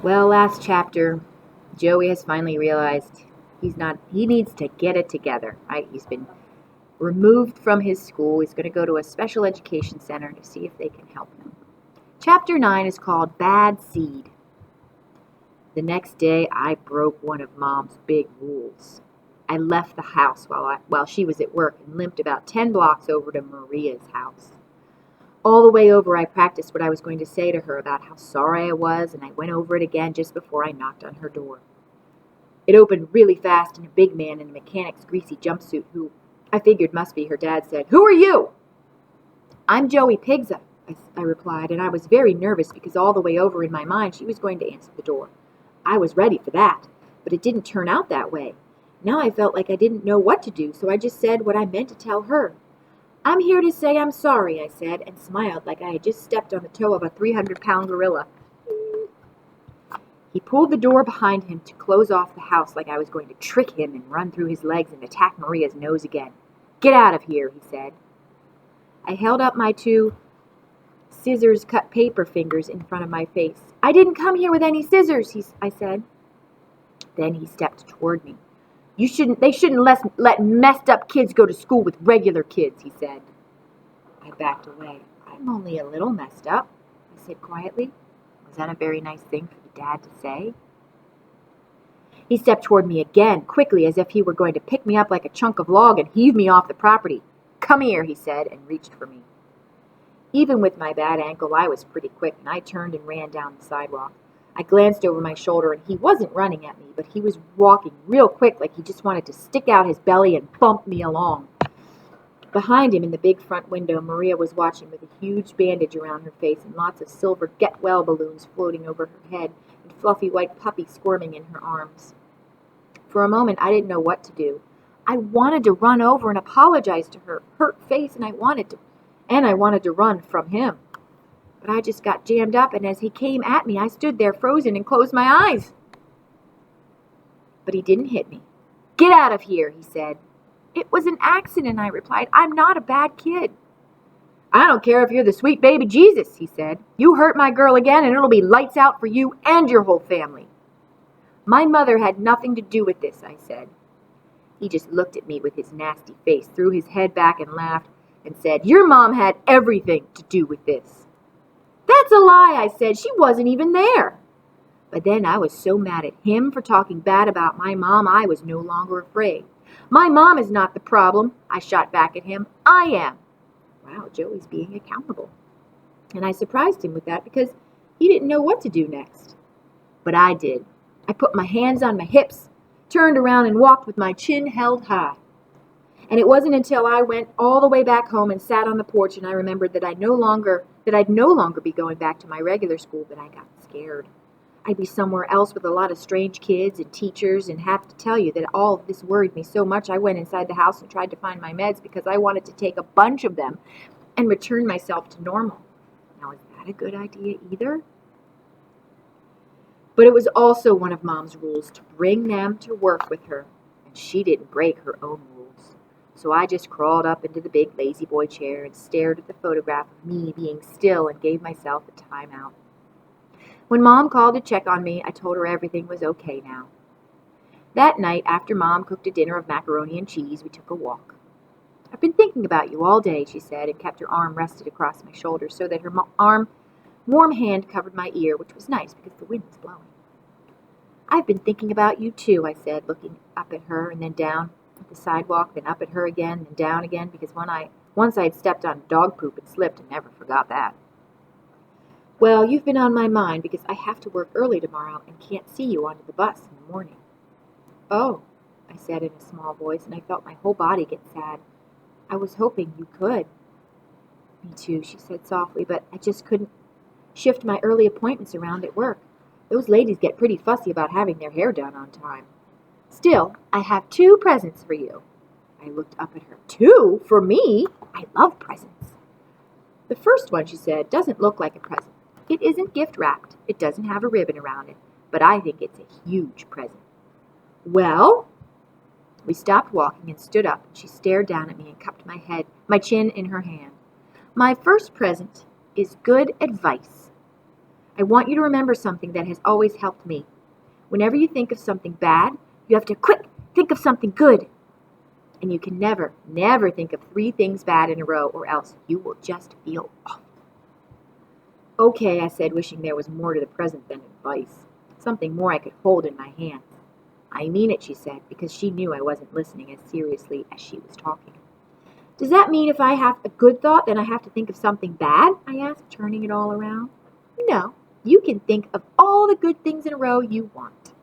Well, last chapter, Joey has finally realized he needs to get it together, right? He's been removed from his school. He's going to go to a special education center to see if they can help him. Chapter 9 is called Bad Seed. The next day, I broke one of Mom's big rules. I left the house while she was at work and limped about 10 blocks over to Maria's house. All the way over, I practiced what I was going to say to her about how sorry I was, and I went over it again just before I knocked on her door. It opened really fast, and a big man in a mechanic's greasy jumpsuit, who I figured must be her dad, said, "Who are you?" "I'm Joey Pigza," I replied, and I was very nervous because all the way over in my mind she was going to answer the door. I was ready for that, but it didn't turn out that way. Now I felt like I didn't know what to do, so I just said what I meant to tell her. "I'm here to say I'm sorry," I said, and smiled like I had just stepped on the toe of a 300-pound gorilla. He pulled the door behind him to close off the house like I was going to trick him and run through his legs and attack Maria's nose again. "Get out of here," he said. I held up my two scissors-cut paper fingers in front of my face. "I didn't come here with any scissors," I said. Then he stepped toward me. They shouldn't let messed up kids go to school with regular kids," he said. I backed away. "I'm only a little messed up," I said quietly. Was that a very nice thing for the dad to say? He stepped toward me again, quickly, as if he were going to pick me up like a chunk of log and heave me off the property. "Come here," he said, and reached for me. Even with my bad ankle, I was pretty quick, and I turned and ran down the sidewalk. I glanced over my shoulder, and he wasn't running at me, but he was walking real quick like he just wanted to stick out his belly and bump me along. Behind him, in the big front window, Maria was watching with a huge bandage around her face and lots of silver get-well balloons floating over her head and fluffy white puppy squirming in her arms. For a moment, I didn't know what to do. I wanted to run over and apologize to her hurt face, and I wanted to run from him. But I just got jammed up, and as he came at me, I stood there frozen and closed my eyes. But he didn't hit me. "Get out of here," he said. "It was an accident," I replied. "I'm not a bad kid." "I don't care if you're the sweet baby Jesus," he said. "You hurt my girl again, and it'll be lights out for you and your whole family." "My mother had nothing to do with this," I said. He just looked at me with his nasty face, threw his head back and laughed, and said, "Your mom had everything to do with this." "That's a lie," I said. "She wasn't even there." But then I was so mad at him for talking bad about my mom, I was no longer afraid. "My mom is not the problem," I shot back at him. "I am." Wow, Joey's being accountable. And I surprised him with that because he didn't know what to do next. But I did. I put my hands on my hips, turned around, and walked with my chin held high. And it wasn't until I went all the way back home and sat on the porch and I remembered that I'd no longer be going back to my regular school that I got scared. I'd be somewhere else with a lot of strange kids and teachers, and have to tell you that all of this worried me so much I went inside the house and tried to find my meds because I wanted to take a bunch of them and return myself to normal. Now, is that a good idea either? But it was also one of Mom's rules to bring them to work with her, and she didn't break her own rules. So I just crawled up into the big lazy boy chair and stared at the photograph of me being still and gave myself a timeout. When Mom called to check on me, I told her everything was okay now. That night, after Mom cooked a dinner of macaroni and cheese, we took a walk. "I've been thinking about you all day," she said, and kept her arm rested across my shoulder so that her warm hand covered my ear, which was nice because the wind was blowing. "I've been thinking about you too," I said, looking up at her and then down at the sidewalk, then up at her again, then down again, because once I had stepped on dog poop and slipped and never forgot that. "Well, you've been on my mind because I have to work early tomorrow and can't see you onto the bus in the morning." "Oh," I said in a small voice, and I felt my whole body get sad. "I was hoping you could." "Me too," she said softly, "but I just couldn't shift my early appointments around at work. Those ladies get pretty fussy about having their hair done on time. Still, I have 2 presents for you." I looked up at her. "2? For me? I love presents." "The first one," she said, "doesn't look like a present. It isn't gift-wrapped. It doesn't have a ribbon around it. But I think it's a huge present." "Well?" We stopped walking and stood up, and she stared down at me and cupped my chin in her hand. "My first present is good advice." I want you to remember something that has always helped me. Whenever you think of something bad, you have to quick think of something good. And you can never, never think of 3 things bad in a row, or else you will just feel awful. Okay, I said, wishing there was more to the present than advice. Something more I could hold in my hands. I mean it, she said, because she knew I wasn't listening as seriously as she was talking. Does that mean if I have a good thought, then I have to think of something bad? I asked, turning it all around. No, you can think of all the good things in a row you want.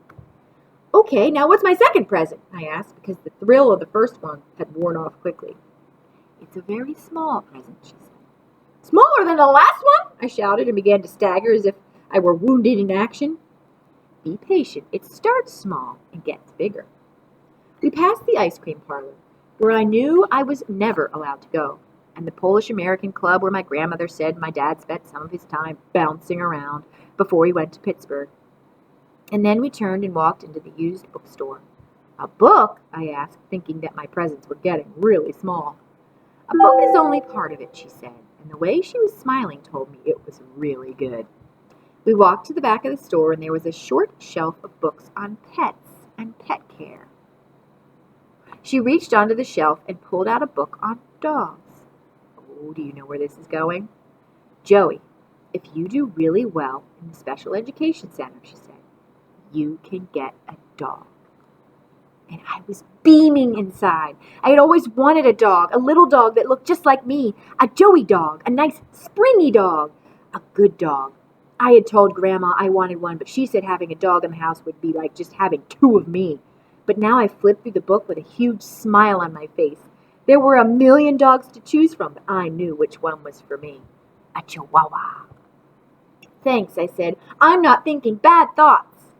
Okay, now what's my second present? I asked, because the thrill of the first one had worn off quickly. It's a very small present, she said. Smaller than the last one? I shouted and began to stagger as if I were wounded in action. Be patient. It starts small and gets bigger. We passed the ice cream parlor, where I knew I was never allowed to go, and the Polish-American club where my grandmother said my dad spent some of his time bouncing around before he went to Pittsburgh. And then we turned and walked into the used bookstore. A book? I asked, thinking that my presents were getting really small. A book is only part of it, she said, and the way she was smiling told me it was really good. We walked to the back of the store, and there was a short shelf of books on pets and pet care. She reached onto the shelf and pulled out a book on dogs. Oh, do you know where this is going? Joey, if you do really well in the special education center, she said, you can get a dog. And I was beaming inside. I had always wanted a dog, a little dog that looked just like me, a Joey dog, a nice springy dog, a good dog. I had told Grandma I wanted one, but she said having a dog in the house would be like just having 2 of me. But now I flipped through the book with a huge smile on my face. There were 1,000,000 dogs to choose from, but I knew which one was for me. A Chihuahua. Thanks, I said. I'm not thinking bad thoughts.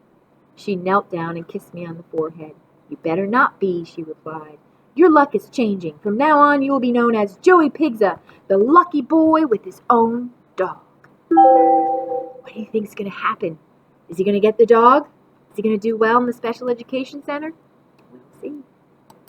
She knelt down and kissed me on the forehead. You better not be, she replied. Your luck is changing. From now on, you will be known as Joey Pigza, the lucky boy with his own dog. What do you think's going to happen? Is he going to get the dog? Is he going to do well in the special education center? We'll see.